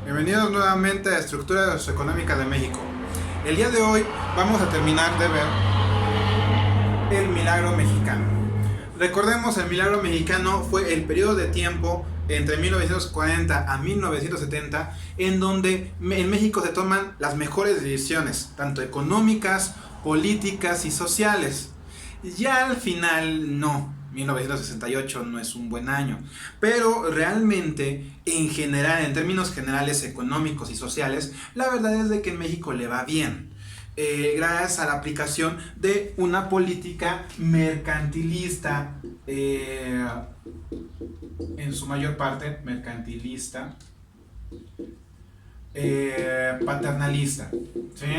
Bienvenidos nuevamente a Estructura Socioeconómica de México. El día de hoy vamos a terminar de ver el milagro mexicano. Recordemos, el milagro mexicano fue el periodo de tiempo entre 1940 a 1970 en donde en México se toman las mejores decisiones, tanto económicas, políticas y sociales. Ya al final no. 1968 no es un buen año, pero realmente en general, en términos generales económicos y sociales, la verdad es de que en México le va bien, gracias a la aplicación de una política mercantilista, en su mayor parte mercantilista, paternalista, ¿sí?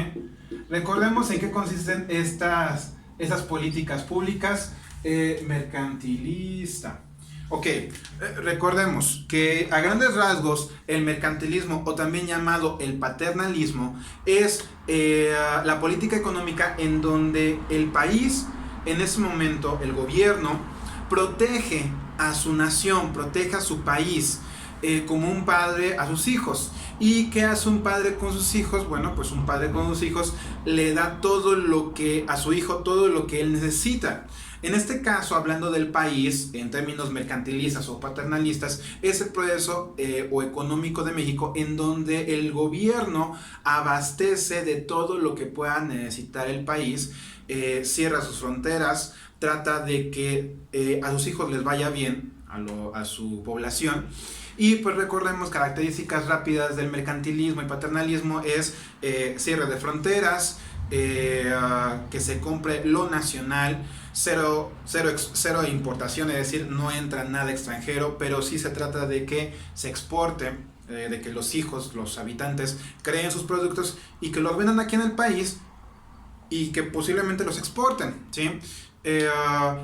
Recordemos en qué consisten estas políticas públicas. Mercantilista. Ok, recordemos que a grandes rasgos el mercantilismo, o también llamado el paternalismo, es la política económica en donde el país, en ese momento el gobierno, protege a su nación, protege a su país, como un padre a sus hijos. ¿Y qué hace un padre con sus hijos? Bueno, pues un padre con sus hijos le da todo lo que a su hijo, todo lo que él necesita. En este caso, hablando del país, en términos mercantilistas o paternalistas, es el proceso o económico de México en donde el gobierno abastece de todo lo que pueda necesitar el país, cierra sus fronteras, trata de que a sus hijos les vaya bien, a su población. Y pues recordemos, características rápidas del mercantilismo y paternalismo es cierre de fronteras, que se compre lo nacional, cero importación, es decir, no entra nada extranjero, pero sí se trata de que se exporte, de que los hijos, los habitantes, creen sus productos y que los vendan aquí en el país y que posiblemente los exporten, ¿sí?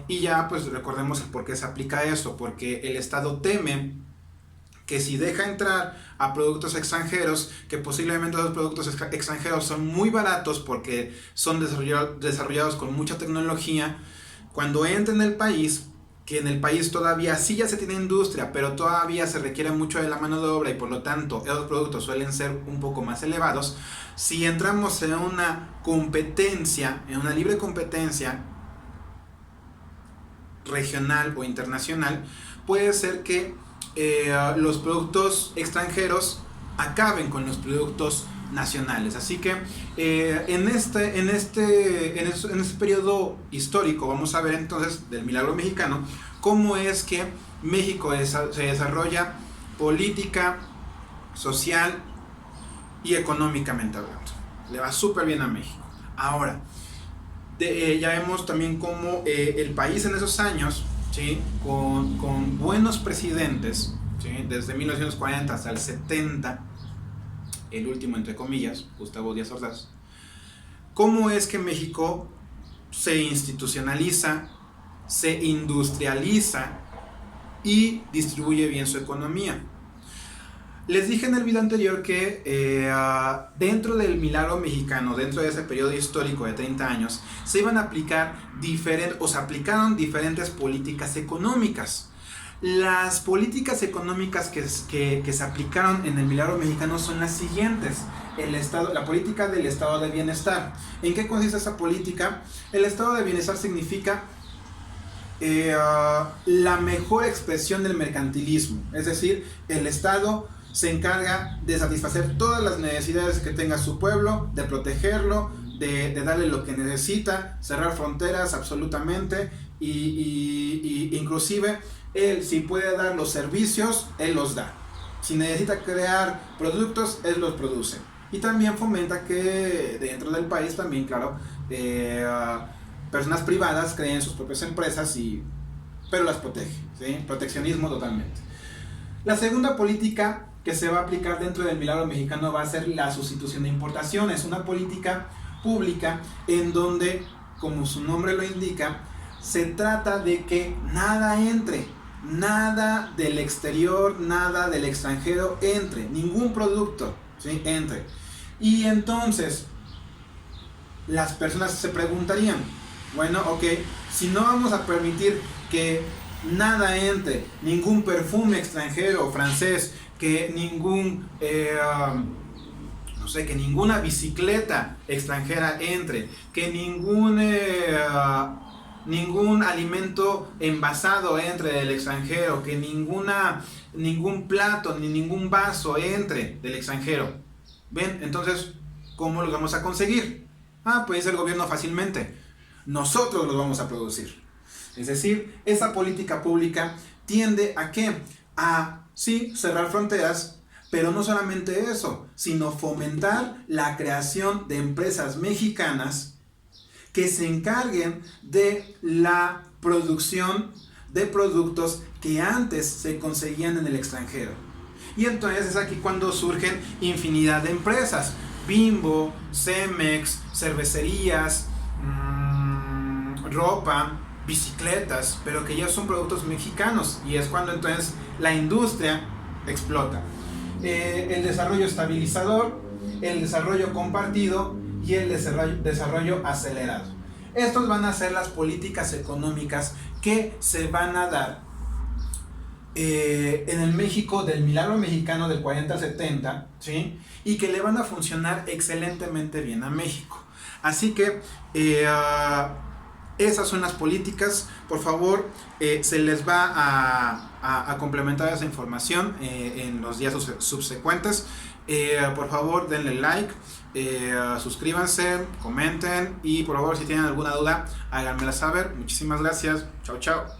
Y ya pues recordemos por qué se aplica esto, porque el Estado teme que si deja entrar a productos extranjeros, que posiblemente esos productos extranjeros son muy baratos porque son desarrollados con mucha tecnología, cuando entra en el país, que en el país todavía sí ya se tiene industria, pero todavía se requiere mucho de la mano de obra y por lo tanto esos productos suelen ser un poco más elevados, si entramos en una competencia, en una libre competencia regional o internacional, puede ser que los productos extranjeros acaben con los productos nacionales. Así que en este periodo histórico vamos a ver entonces del milagro mexicano cómo es que México se desarrolla política, social y económicamente hablando. Le va súper bien a México. Ahora, ya vemos también cómo el país en esos años, ¿sí? con buenos presidentes, ¿sí? Desde 1940 hasta el 70, el último entre comillas, Gustavo Díaz Ordaz, cómo es que México se institucionaliza, se industrializa y distribuye bien su economía. Les dije en el video anterior que dentro del milagro mexicano, dentro de ese periodo histórico de 30 años, se iban a aplicar se aplicaron diferentes políticas económicas. Las políticas económicas que se aplicaron en el milagro mexicano son las siguientes. La política del estado de bienestar. ¿En qué consiste esa política? El estado de bienestar significa la mejor expresión del mercantilismo. Es decir, el estado se encarga de satisfacer todas las necesidades que tenga su pueblo, de protegerlo, de darle lo que necesita, cerrar fronteras absolutamente y inclusive él, si puede dar los servicios, él los da. Si necesita crear productos, él los produce. Y también fomenta que dentro del país también, claro, personas privadas creen sus propias empresas, pero las protege, ¿sí? Proteccionismo totalmente. La segunda política que se va a aplicar dentro del milagro mexicano va a ser la sustitución de importaciones, una política pública en donde, como su nombre lo indica, se trata de que nada entre, nada del exterior, nada del extranjero entre, ningún producto, ¿sí? entre. Y entonces las personas se preguntarían, bueno, ok, si no vamos a permitir que nada entre, ningún perfume extranjero francés, que ningún, no sé, que ninguna bicicleta extranjera entre, que ningún alimento envasado entre del extranjero, que ningún plato ni ningún vaso entre del extranjero. ¿Ven? Entonces, ¿cómo lo vamos a conseguir? Pues el gobierno fácilmente. Nosotros los vamos a producir. Es decir, esa política pública tiende a ¿qué? A, sí, cerrar fronteras, pero no solamente eso, sino fomentar la creación de empresas mexicanas que se encarguen de la producción de productos que antes se conseguían en el extranjero. Y entonces es aquí cuando surgen infinidad de empresas. Bimbo, Cemex, cervecerías, ropa, bicicletas, pero que ya son productos mexicanos, y es cuando entonces la industria explota. El desarrollo estabilizador, el desarrollo compartido y el desarrollo acelerado. Estos van a ser las políticas económicas que se van a dar en el México del milagro mexicano del 40 al 70, ¿sí? Y que le van a funcionar excelentemente bien a México. Así que esas son las políticas. Por favor, se les va a complementar esa información en los días subsecuentes. Por favor, denle like, suscríbanse, comenten y por favor, si tienen alguna duda, háganmela saber. Muchísimas gracias. Chao, chao.